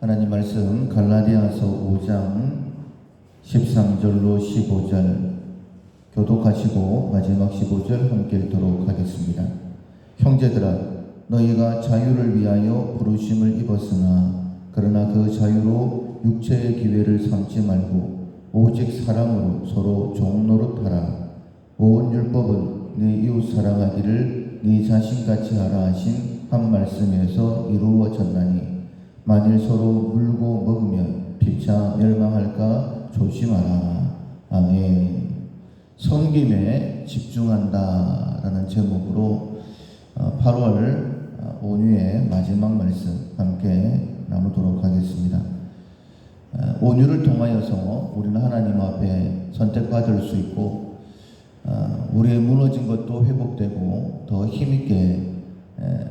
하나님 말씀 갈라디아서 5장 13절로 15절 교독하시고 마지막 15절 함께 읽도록 하겠습니다. 형제들아, 너희가 자유를 위하여 부르심을 입었으나 그러나 그 자유로 육체의 기회를 삼지 말고 오직 사랑으로 서로 종노릇하라. 온 율법은 네 이웃 사랑하기를 네 자신같이 하라 하신 한 말씀에서 이루어졌나니 만일 서로 물고 먹으면 피차 멸망할까 조심하라. 아멘. 섬김에 집중한다라는 제목으로 8월 온유의 마지막 말씀 함께 나누도록 하겠습니다. 온유를 통하여서 우리는 하나님 앞에 선택받을 수 있고 우리의 무너진 것도 회복되고 더 힘있게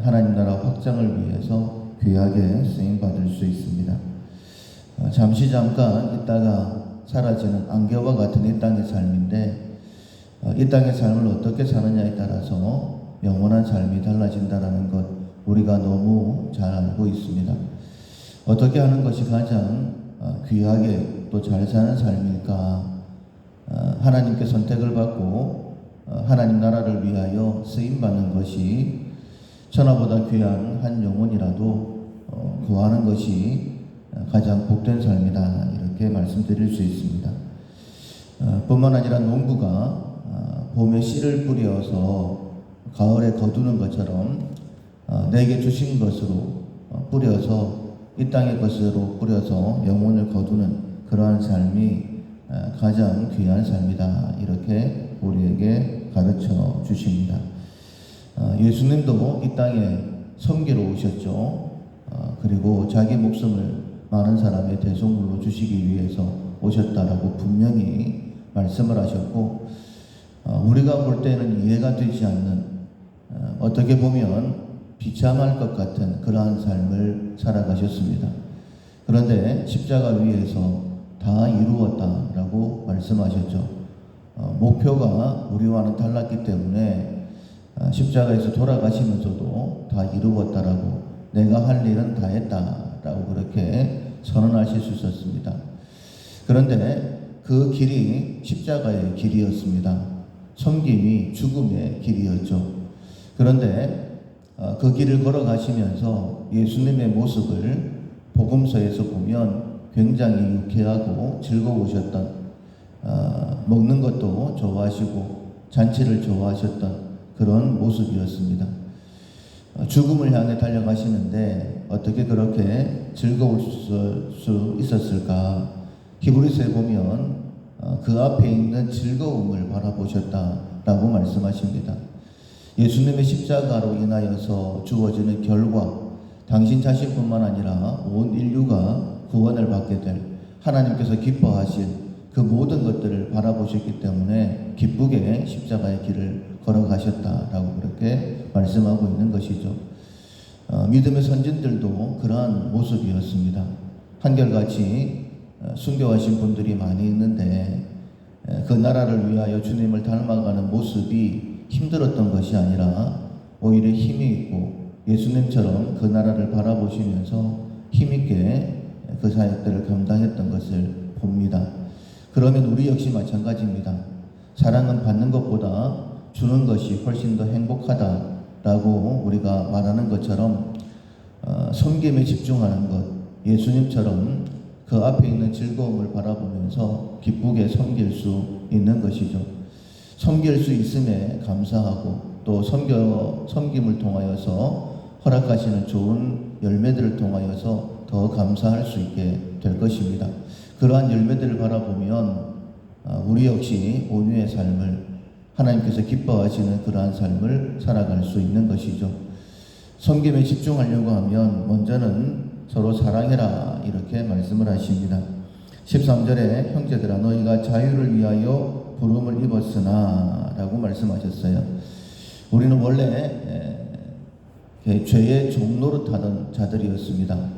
하나님 나라 확장을 위해서 귀하게 쓰임받을 수 있습니다. 잠시 잠깐 있다가 사라지는 안개와 같은 이 땅의 삶인데 이 땅의 삶을 어떻게 사느냐에 따라서 영원한 삶이 달라진다는 것 우리가 너무 잘 알고 있습니다. 어떻게 하는 것이 가장 귀하게 또 잘 사는 삶일까? 하나님께 선택을 받고 하나님 나라를 위하여 쓰임받는 것이 천하보다 귀한 한 영혼이라도 구하는 것이 가장 복된 삶이다, 이렇게 말씀드릴 수 있습니다. 뿐만 아니라 농부가 봄에 씨를 뿌려서 가을에 거두는 것처럼 내게 주신 것으로 뿌려서 이 땅의 것으로 뿌려서 영혼을 거두는 그러한 삶이 가장 귀한 삶이다, 이렇게 우리에게 가르쳐 주십니다. 예수님도 이 땅에 섬기러 오셨죠. 그리고 자기 목숨을 많은 사람의 대속물로 주시기 위해서 오셨다라고 분명히 말씀을 하셨고, 우리가 볼 때는 이해가 되지 않는, 어떻게 보면 비참할 것 같은 그러한 삶을 살아가셨습니다. 그런데 십자가 위에서 다 이루었다라고 말씀하셨죠. 목표가 우리와는 달랐기 때문에 십자가에서 돌아가시면서도 다 이루었다라고, 내가 할 일은 다 했다라고 그렇게 선언하실 수 있었습니다. 그런데 그 길이 십자가의 길이었습니다. 섬김이 죽음의 길이었죠. 그런데 그 길을 걸어가시면서 예수님의 모습을 복음서에서 보면 굉장히 유쾌하고 즐거우셨던, 먹는 것도 좋아하시고 잔치를 좋아하셨던 그런 모습이었습니다. 죽음을 향해 달려가시는데 어떻게 그렇게 즐거울 수 있었을까? 히브리서에 보면 그 앞에 있는 즐거움을 바라보셨다라고 말씀하십니다. 예수님의 십자가로 인하여서 주어지는 결과, 당신 자신뿐만 아니라 온 인류가 구원을 받게 될 하나님께서 기뻐하신 그 모든 것들을 바라보셨기 때문에 기쁘게 십자가의 길을 걸어가셨다라고 그렇게 말씀하고 있는 것이죠. 믿음의 선진들도 그러한 모습이었습니다. 한결같이 순교하신 분들이 많이 있는데 그 나라를 위하여 주님을 닮아가는 모습이 힘들었던 것이 아니라 오히려 힘이 있고 예수님처럼 그 나라를 바라보시면서 힘있게 그 사역들을 감당했던 것을 봅니다. 그러면 우리 역시 마찬가지입니다. 사랑은 받는 것보다 주는 것이 훨씬 더 행복하다라고 우리가 말하는 것처럼 섬김에 집중하는 것, 예수님처럼 그 앞에 있는 즐거움을 바라보면서 기쁘게 섬길 수 있는 것이죠. 섬길 수 있음에 감사하고 또 섬김을 통하여서 허락하시는 좋은 열매들을 통하여서 더 감사할 수 있게 될 것입니다. 그러한 열매들을 바라보면 우리 역시 온유의 삶을, 하나님께서 기뻐하시는 그러한 삶을 살아갈 수 있는 것이죠. 섬김에 집중하려고 하면 먼저는 서로 사랑해라, 이렇게 말씀을 하십니다. 13절에 형제들아, 너희가 자유를 위하여 부름을 입었으나 라고 말씀하셨어요. 우리는 원래 죄의 종노릇하던 자들이었습니다.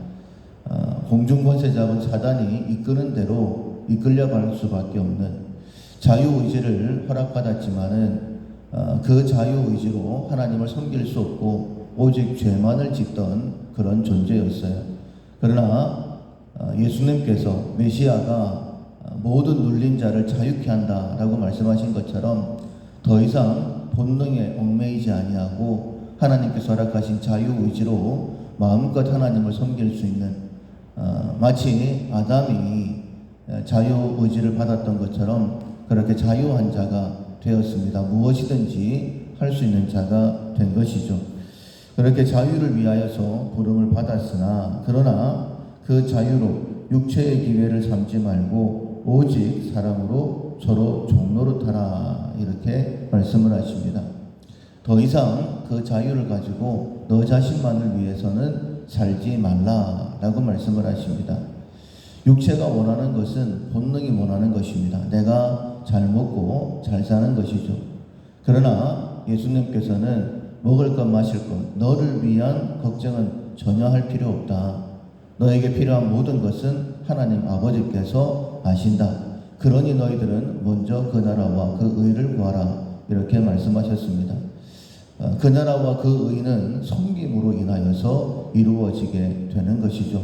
공중권세 잡은 사단이 이끄는 대로 이끌려갈 수밖에 없는, 자유의지를 허락받았지만은 그 자유의지로 하나님을 섬길 수 없고 오직 죄만을 짓던 그런 존재였어요. 그러나 예수님께서 메시아가 모든 눌린 자를 자유케 한다라고 말씀하신 것처럼 더 이상 본능에 얽매이지 아니하고 하나님께서 허락하신 자유의지로 마음껏 하나님을 섬길 수 있는, 마치 아담이 자유의지를 받았던 것처럼 그렇게 자유한 자가 되었습니다. 무엇이든지 할 수 있는 자가 된 것이죠. 그렇게 자유를 위하여서 부름을 받았으나 그러나 그 자유로 육체의 기회를 삼지 말고 오직 사랑으로 서로 종노릇하라, 이렇게 말씀을 하십니다. 더 이상 그 자유를 가지고 너 자신만을 위해서는 살지 말라라고 말씀을 하십니다. 육체가 원하는 것은 본능이 원하는 것입니다. 내가 잘 먹고 잘 사는 것이죠. 그러나 예수님께서는 먹을 것 마실 것, 너를 위한 걱정은 전혀 할 필요 없다. 너에게 필요한 모든 것은 하나님 아버지께서 아신다. 그러니 너희들은 먼저 그 나라와 그 의를 구하라, 이렇게 말씀하셨습니다. 그 나라와 그 의는 섬김으로 인하여서 이루어지게 되는 것이죠.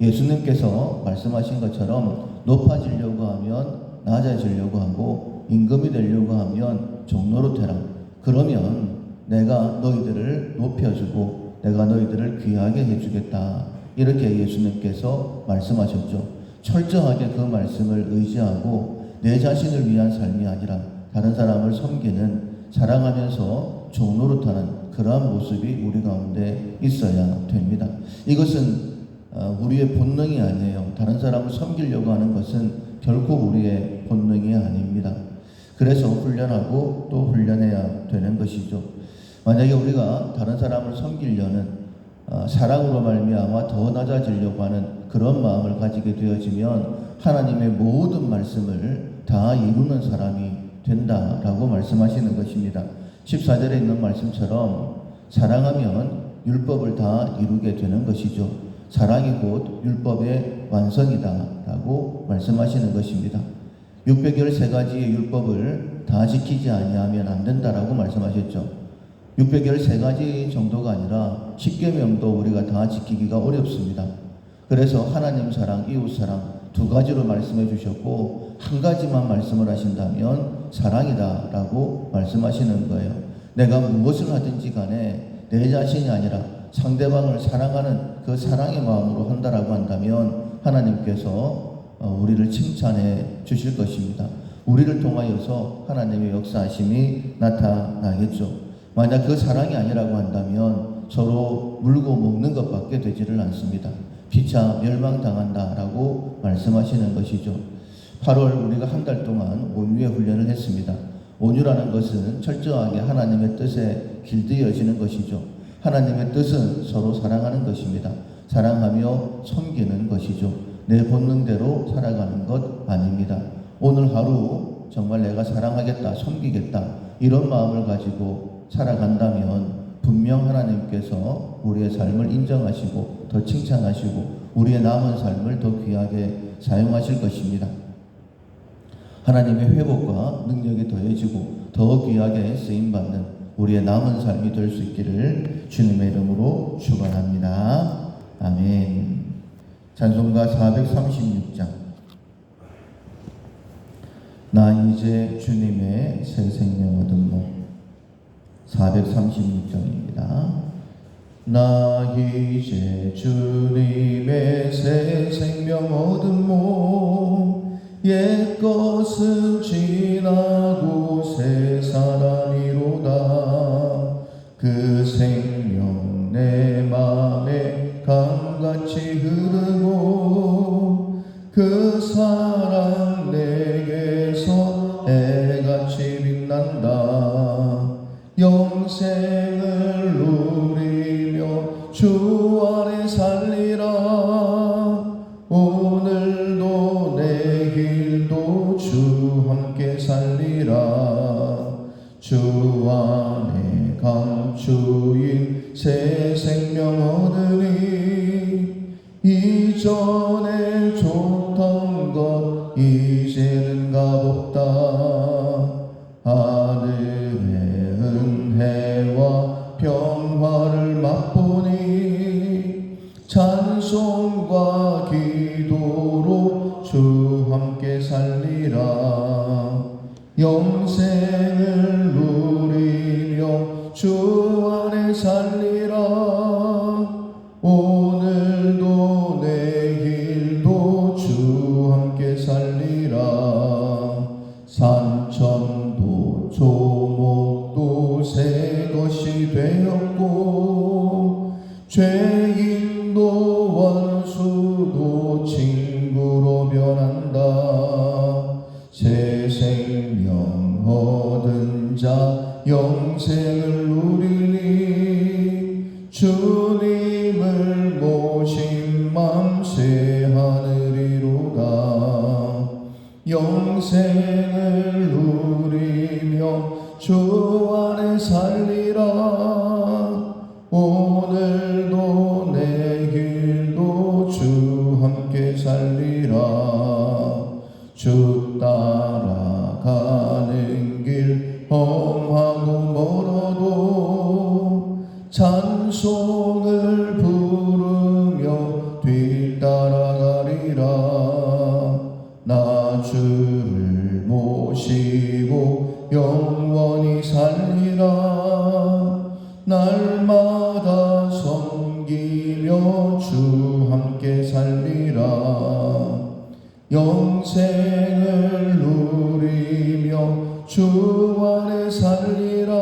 예수님께서 말씀하신 것처럼 높아지려고 하면 낮아지려고 하고 임금이 되려고 하면 종노릇해라. 그러면 내가 너희들을 높여주고 내가 너희들을 귀하게 해주겠다, 이렇게 예수님께서 말씀하셨죠. 철저하게 그 말씀을 의지하고 내 자신을 위한 삶이 아니라 다른 사람을 섬기는, 사랑하면서 종노릇하는 그러한 모습이 우리 가운데 있어야 됩니다. 이것은 우리의 본능이 아니에요. 다른 사람을 섬기려고 하는 것은 결코 우리의 본능이 아닙니다. 그래서 훈련하고 또 훈련해야 되는 것이죠. 만약에 우리가 다른 사람을 섬기려는 사랑으로 말미암아 더 낮아지려고 하는 그런 마음을 가지게 되어지면 하나님의 모든 말씀을 다 이루는 사람이 된다라고 말씀하시는 것입니다. 14절에 있는 말씀처럼 사랑하면 율법을 다 이루게 되는 것이죠. 사랑이 곧 율법의 완성이다 라고 말씀하시는 것입니다. 613가지의 율법을 다 지키지 아니하면 안 된다라고 말씀하셨죠. 613가지 정도가 아니라 10계명도 우리가 다 지키기가 어렵습니다. 그래서 하나님 사랑, 이웃 사랑 두 가지로 말씀해 주셨고 한 가지만 말씀을 하신다면 사랑이다 라고 말씀하시는 거예요. 내가 무엇을 하든지 간에 내 자신이 아니라 상대방을 사랑하는 그 사랑의 마음으로 한다라고 한다면 하나님께서 우리를 칭찬해 주실 것입니다. 우리를 통하여서 하나님의 역사하심이 나타나겠죠. 만약 그 사랑이 아니라고 한다면 서로 물고 먹는 것밖에 되지를 않습니다. 피차 멸망당한다라고 말씀하시는 것이죠. 8월 우리가 한 달 동안 온유의 훈련을 했습니다. 온유라는 것은 철저하게 하나님의 뜻에 길들여지는 것이죠. 하나님의 뜻은 서로 사랑하는 것입니다. 사랑하며 섬기는 것이죠. 내 본능대로 살아가는 것 아닙니다. 오늘 하루 정말 내가 사랑하겠다, 섬기겠다 이런 마음을 가지고 살아간다면 분명 하나님께서 우리의 삶을 인정하시고 더 칭찬하시고 우리의 남은 삶을 더 귀하게 사용하실 것입니다. 하나님의 회복과 능력이 더해지고 더 귀하게 쓰임받는 우리의 남은 삶이 될 수 있기를 주님의 이름으로 축원합니다. 아멘. 찬송가 436장. 나 이제 주님의 새 생명 얻은 몸. 436장입니다. 나 이제 주님의 새 생명 얻은 몸. 옛것은 지나고 새 사람이로다. 그 생명 내 맘에 강같이 흐르고 그 사랑 내게서 해같이 빛난다. 영생을 누리며 주 안에 살리라. 오늘도 내일도 주 함께 살리라. 주 안에 감추인 새 생명 얻으니 이전에 줬던 것 이제는 값없다. 하늘의 은혜와 평화를 맛보니 찬송과 기도 영생을 누리며 주 안에 살리라. 오늘도 내일도 주 함께 살리라. 산천도 조목도 새 것이 되었고 죄인도 원수도 친구로 변한다. 새 생명 얻은 자 영생을 누리니 주님을 모신 맘 새 하늘이로다. 영생을 누리며 주 안에 살리라. 오늘도 내일도 주 함께 살리라. 주 따라가는 길 험하고 멀어도 찬송을 부르며 뒤따라가리라. 나 주를 모시고 영원히 살리라. 날마다 섬기며 주 함께 살리라. 영생을 누리며 주 안에 살리라.